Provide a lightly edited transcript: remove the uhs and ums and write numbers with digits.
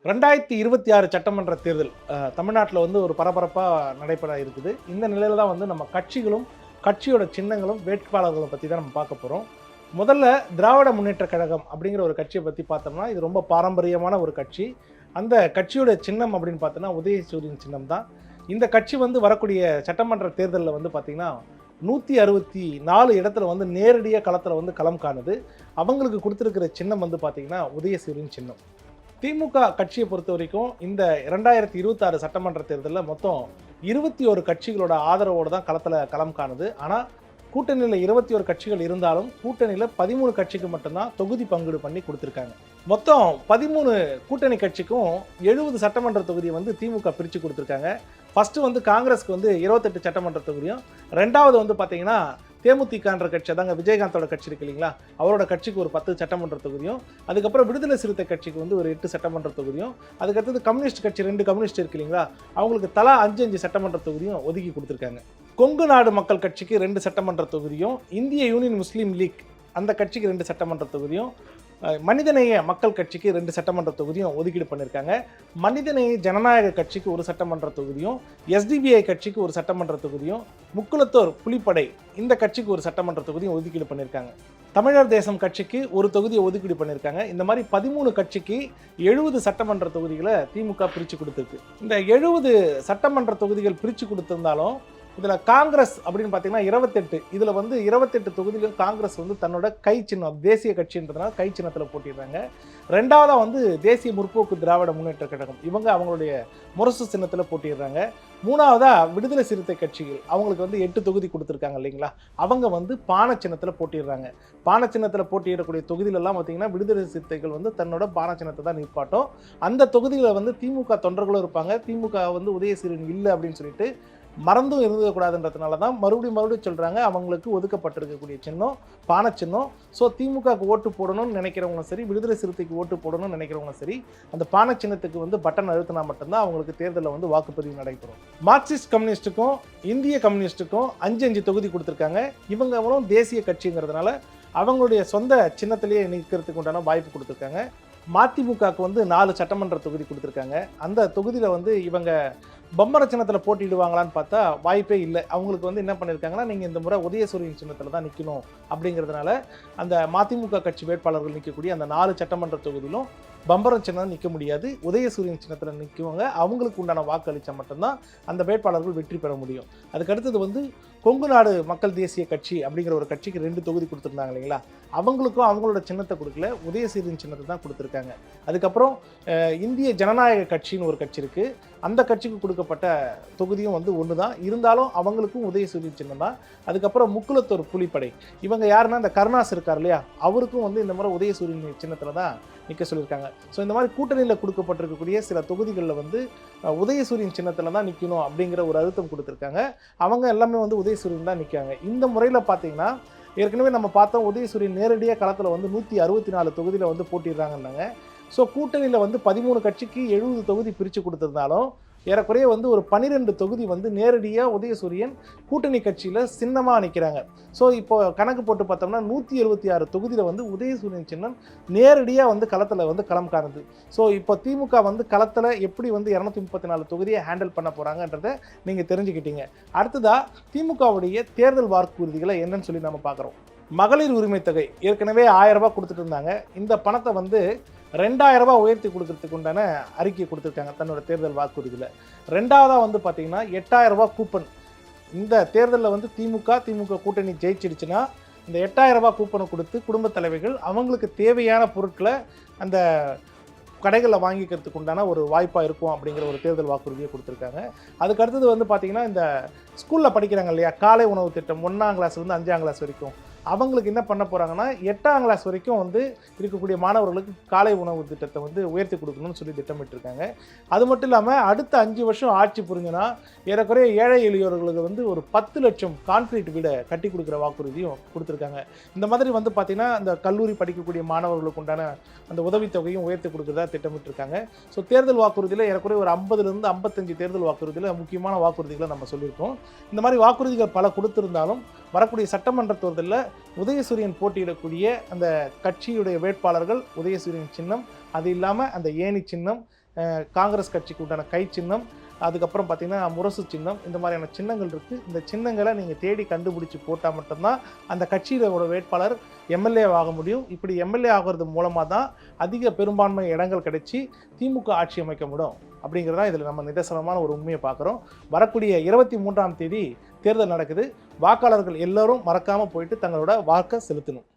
2026 சட்டமன்ற தேர்தல் தமிழ்நாட்டில் வந்து ஒரு பரபரப்பாக நடைபெற இருக்குது. இந்த நிலையில் தான் வந்து நம்ம கட்சிகளும் கட்சியோட சின்னங்களும் வேட்பாளர்களும் பற்றி தான் நம்ம பார்க்க போகிறோம். முதல்ல திராவிட முன்னேற்ற கழகம் அப்படிங்கிற ஒரு கட்சியை பற்றி பார்த்தோம்னா இது ரொம்ப பாரம்பரியமான ஒரு கட்சி. அந்த கட்சியோட சின்னம் அப்படின்னு பார்த்தோன்னா உதயசூரியன் சின்னம் தான். இந்த கட்சி வந்து வரக்கூடிய சட்டமன்ற தேர்தலில் வந்து பார்த்திங்கன்னா 164 இடத்துல வந்து நேரடியாக களத்தில் வந்து களம் காணுது. அவங்களுக்கு கொடுத்துருக்கிற சின்னம் வந்து பார்த்திங்கன்னா உதயசூரியன் சின்னம். திமுக கட்சியை பொறுத்த வரைக்கும் இந்த 2026 சட்டமன்ற தேர்தலில் மொத்தம் 21 கட்சிகளோட ஆதரவோடு தான் களத்தில் களம் காணுது. ஆனால் கூட்டணியில் 21 கட்சிகள் இருந்தாலும் கூட்டணியில் 13 கட்சிக்கு மட்டும்தான் தொகுதி பங்கீடு பண்ணி கொடுத்துருக்காங்க. மொத்தம் 13 கூட்டணி கட்சிக்கும் 70 சட்டமன்ற தொகுதியை வந்து திமுக பிரித்து கொடுத்துருக்காங்க. ஃபஸ்ட்டு வந்து காங்கிரஸ்க்கு வந்து 28 சட்டமன்ற தொகுதியும், ரெண்டாவது வந்து பார்த்தீங்கன்னா தேமுதிகன்ற கட்சி, அதாங்க விஜயகாந்தோட கட்சி இருக்கு இல்லைங்களா, அவரோட கட்சிக்கு ஒரு 10 சட்டமன்ற தொகுதியும், அதுக்கப்புறம் விடுதலை சிறுத்தை கட்சிக்கு வந்து ஒரு 8 சட்டமன்ற தொகுதியும், அதுக்கடுத்தது கம்யூனிஸ்ட் கட்சி 2 கம்யூனிஸ்ட் இருக்கு இல்லைங்களா, அவங்களுக்கு தலா 5 சட்டமன்ற தொகுதியும் ஒதுக்கி கொடுத்துருக்காங்க. கொங்கு நாடு மக்கள் கட்சிக்கு 2 சட்டமன்ற தொகுதியும், இந்திய யூனியன் முஸ்லீம் லீக் அந்த கட்சிக்கு 2 சட்டமன்ற தொகுதியும், மனிதநேய மக்கள் கட்சிக்கு 2 சட்டமன்ற தொகுதியும் ஒதுக்கீடு பண்ணியிருக்காங்க. மனிதநேய ஜனநாயக கட்சிக்கு 1 சட்டமன்ற தொகுதியும், எஸ்டிபிஐ கட்சிக்கு 1 சட்டமன்ற தொகுதியும், முக்குளத்தோர் புலிப்படை இந்த கட்சிக்கு 1 சட்டமன்ற தொகுதியும் ஒதுக்கீடு பண்ணியிருக்காங்க. தமிழர் தேசம் கட்சிக்கு 1 தொகுதியை ஒதுக்கீடு பண்ணியிருக்காங்க. இந்த மாதிரி 13 கட்சிக்கு 70 சட்டமன்ற தொகுதிகளை திமுக பிரித்து கொடுத்துருக்கு. இந்த 70 சட்டமன்ற தொகுதிகள் பிரித்து கொடுத்திருந்தாலும் இதில் காங்கிரஸ் அப்படின்னு பார்த்தீங்கன்னா 28, இதில் வந்து 28 தொகுதியிலும் காங்கிரஸ் வந்து தன்னோட கை சின்னம் தேசிய கட்சின்றதுனால கை சின்னத்தில் போட்டிடுறாங்க. ரெண்டாவதாக வந்து தேசிய முற்போக்கு திராவிட முன்னேற்ற கழகம் இவங்க அவங்களுடைய முரசு சின்னத்தில் போட்டிடுறாங்க. மூணாவதாக விடுதலை சிறுத்தை கட்சிகள் அவங்களுக்கு வந்து 8 தொகுதி கொடுத்துருக்காங்க இல்லைங்களா, அவங்க வந்து பானை சின்னத்தில் போட்டிடுறாங்க. பானை சின்னத்தில் போட்டியிடக்கூடிய தொகுதியிலெல்லாம் பார்த்தீங்கன்னா விடுதலை சிறுத்தைகள் வந்து தன்னோட பானை சின்னத்தை தான் நிற்பாட்டும். அந்த தொகுதியில் வந்து திமுக தொண்டர்களும் இருப்பாங்க. திமுக வந்து உதயசூரியன் இல்லை அப்படின்னு சொல்லிட்டு மறந்தும் இருந்துக்கூடாதுன்றதுனால தான் மறுபடியும் சொல்கிறாங்க அவங்களுக்கு ஒதுக்கப்பட்டிருக்கக்கூடிய சின்னம் பானை சின்னம். ஸோ திமுகவுக்கு ஓட்டு போடணும்னு நினைக்கிறவங்களும் சரி, விடுதலை சிறுத்தைக்கு ஓட்டு போடணும்னு நினைக்கிறவங்களும் சரி, அந்த பானை சின்னத்துக்கு வந்து பட்டன் அழுத்தினா மட்டும்தான் அவங்களுக்கு தேர்தலில் வந்து வாக்குப்பதிவு நடைபெறும். மார்க்சிஸ்ட் கம்யூனிஸ்ட்டுக்கும் இந்திய கம்யூனிஸ்ட்டுக்கும் 5 தொகுதி கொடுத்துருக்காங்க. இவங்களும் தேசிய கட்சிங்கிறதுனால அவங்களுடைய சொந்த சின்னத்திலேயே நிற்கிறதுக்கு உண்டான வாய்ப்பு கொடுத்துருக்காங்க. மதிமுகவுக்கு வந்து 4 சட்டமன்ற தொகுதி கொடுத்துருக்காங்க. அந்த தொகுதியில் வந்து இவங்க பொம்மர சின்னத்தில் போட்டிடுவாங்களான்னு பார்த்தா வாய்ப்பே இல்லை. அவங்களுக்கு வந்து என்ன பண்ணியிருக்காங்கன்னா, நீங்கள் இந்த முறை உதயசூரியன் சின்னத்தில் தான் நிற்கணும் அப்படிங்கிறதுனால அந்த மதிமுக கட்சி வேட்பாளர்கள் நிற்கக்கூடிய அந்த 4 சட்டமன்ற தொகுதியிலும் பம்பரம் சின்னம் நிற்க முடியாது. உதயசூரியன் சின்னத்தில் நிற்குவாங்க. அவங்களுக்கு உண்டான வாக்கு அளித்தா மட்டும்தான் அந்த வேட்பாளர்கள் வெற்றி பெற முடியும். அதுக்கடுத்தது வந்து கொங்கு நாடு மக்கள் தேசிய கட்சி அப்படிங்கிற ஒரு கட்சிக்கு 2 தொகுதி கொடுத்துருந்தாங்க இல்லைங்களா, அவங்களுக்கும் அவங்களோட சின்னத்தை கொடுக்கல, உதயசூரியன் சின்னத்தை தான் கொடுத்துருக்காங்க. அதுக்கப்புறம் இந்திய ஜனநாயக கட்சின்னு ஒரு கட்சி இருக்குது, அந்த கட்சிக்கு கொடுக்கப்பட்ட தொகுதியும் வந்து ஒன்று தான், இருந்தாலும் அவங்களுக்கும் உதயசூரியன் சின்னம் தான். அதுக்கப்புறம் முக்குளத்தோர் புலிப்படை இவங்க யாருன்னா இந்த கருணாஸ் இருக்கார் இல்லையா, அவருக்கும் வந்து இந்த முறை உதயசூரியன் சின்னத்தில் தான் நிற்க சொல்லியிருக்காங்க. ஸோ இந்த மாதிரி கூட்டணியில் கொடுக்கப்பட்டிருக்கக்கூடிய சில தொகுதிகளில் வந்து உதயசூரியன் சின்னத்தில் தான் நிற்கணும் அப்படிங்கிற ஒரு அழுத்தம் கொடுத்துருக்காங்க. அவங்க எல்லாமே வந்து உதயசூரியன் தான் நிற்காங்க. இந்த முறையில் பார்த்தீங்கன்னா ஏற்கனவே நம்ம பார்த்தோம் உதயசூரியன் நேரடியாக களத்தில் வந்து 164 தொகுதியில் வந்து போட்டிடுறாங்கன்னாங்க. ஸோ கூட்டணியில் வந்து 13 கட்சிக்கு 70 தொகுதி பிரித்து கொடுத்துருந்தாலும் ஏறக்குறைய வந்து ஒரு 12 தொகுதி வந்து நேரடியாக உதயசூரியன் கூட்டணி கட்சியில் சின்னமாக நிற்கிறாங்க. ஸோ இப்போ கணக்கு போட்டு பார்த்தோம்னா 176 தொகுதியில் வந்து உதயசூரியன் சின்னம் நேரடியாக வந்து களத்தில் வந்து களம் காணுது. ஸோ இப்போ திமுக வந்து களத்தில் எப்படி வந்து 234 தொகுதியை ஹேண்டில் பண்ண போகிறாங்கன்றதை நீங்கள் தெரிஞ்சுக்கிட்டீங்க. அடுத்ததாக திமுகவுடைய தேர்தல் வாக்குறுதிகளை என்னன்னு சொல்லி நம்ம பார்க்குறோம். மகளிர் உரிமை தொகை ஏற்கனவே 1000 ரூபாய் கொடுத்துட்டு இருந்தாங்க. இந்த பணத்தை வந்து 2000 ரூபாய் உயர்த்தி கொடுக்கறதுக்கு உண்டான அறிக்கை கொடுத்துருக்காங்க தன்னோட தேர்தல் வாக்குறுதியில். ரெண்டாவதாக வந்து பார்த்தீங்கன்னா 8000 ரூபாய் கூப்பன். இந்த தேர்தலில் வந்து திமுக கூட்டணி ஜெயிச்சிடுச்சுன்னா இந்த 8000 ரூபாய் கூப்பனை கொடுத்து குடும்பத் தலைவர்கள் அவங்களுக்கு தேவையான பொருட்களை அந்த கடைகளில் வாங்கிக்கிறதுக்கு உண்டான ஒரு வாய்ப்பாக இருக்கும் அப்படிங்கிற ஒரு தேர்தல் வாக்குறுதியை கொடுத்துருக்காங்க. அதுக்கு அடுத்தது வந்து பார்த்திங்கன்னா இந்த ஸ்கூலில் படிக்கிறாங்க இல்லையா, காலை உணவு திட்டம் 1ஆம் கிளாஸ்லேருந்து 5ஆம் கிளாஸ் வரைக்கும் அவங்களுக்கு என்ன பண்ண போகிறாங்கன்னா 8ஆம் கிளாஸ் வரைக்கும் வந்து இருக்கக்கூடிய மாணவர்களுக்கு காலை உணவு திட்டத்தை வந்து உயர்த்தி கொடுக்கணும்னு சொல்லி திட்டமிட்டிருக்காங்க. அது மட்டும் இல்லாமல் அடுத்த 5 வருஷம் ஆட்சி புரிஞ்சுன்னா ஏறக்குறைய ஏழை எளியோர்களுக்கு வந்து ஒரு 10 லட்சம் கான்கிரீட் வீடை கட்டி கொடுக்குற வாக்குறுதியும் கொடுத்துருக்காங்க. இந்த மாதிரி வந்து பார்த்திங்கன்னா இந்த கல்லூரி படிக்கக்கூடிய மாணவர்களுக்கு உண்டான அந்த உதவித்தொகையும் உயர்த்தி கொடுக்குறதா திட்டமிட்டிருக்காங்க. ஸோ தேர்தல் வாக்குறுதியில் ஏறக்குறைய ஒரு 50லேருந்து 55 தேர்தல் வாக்குறுதியில் முக்கியமான வாக்குறுதிகளை நம்ம சொல்லியிருக்கோம். இந்த மாதிரி வாக்குறுதிகள் பல கொடுத்திருந்தாலும் வரக்கூடிய சட்டமன்ற தேர்தலில் உதயசூரியன் போட்டியிடக்கூடிய அந்த கட்சியுடைய வேட்பாளர்கள் உதயசூரியன் சின்னம், அது இல்லாமல் அந்த ஏணி சின்னம், காங்கிரஸ் கட்சிக்கு உண்டான கை சின்னம், அதுக்கப்புறம் பார்த்தீங்கன்னா முரசு சின்னம், இந்த மாதிரியான சின்னங்கள் இருக்குது. இந்த சின்னங்களை நீங்கள் தேடி கண்டுபிடிச்சி போட்டால் மட்டும்தான் அந்த கட்சியோட வேட்பாளர் எம்எல்ஏ ஆக முடியும். இப்படி எம்எல்ஏ ஆகிறது மூலமாக தான் அதிக பெரும்பான்மை இடங்கள் கிடைச்சி திமுக ஆட்சி அமைக்க முடியும் அப்படிங்கிறதா இதில் நம்ம நிதர்சனமான ஒரு உண்மையை பார்க்குறோம். வரக்கூடிய 23ஆம் தேதி தேர்தல் நடக்குது. வாக்காளர்கள் எல்லோரும் மறக்காமல் போயிட்டு தங்களோட வாக்கை செலுத்தணும்.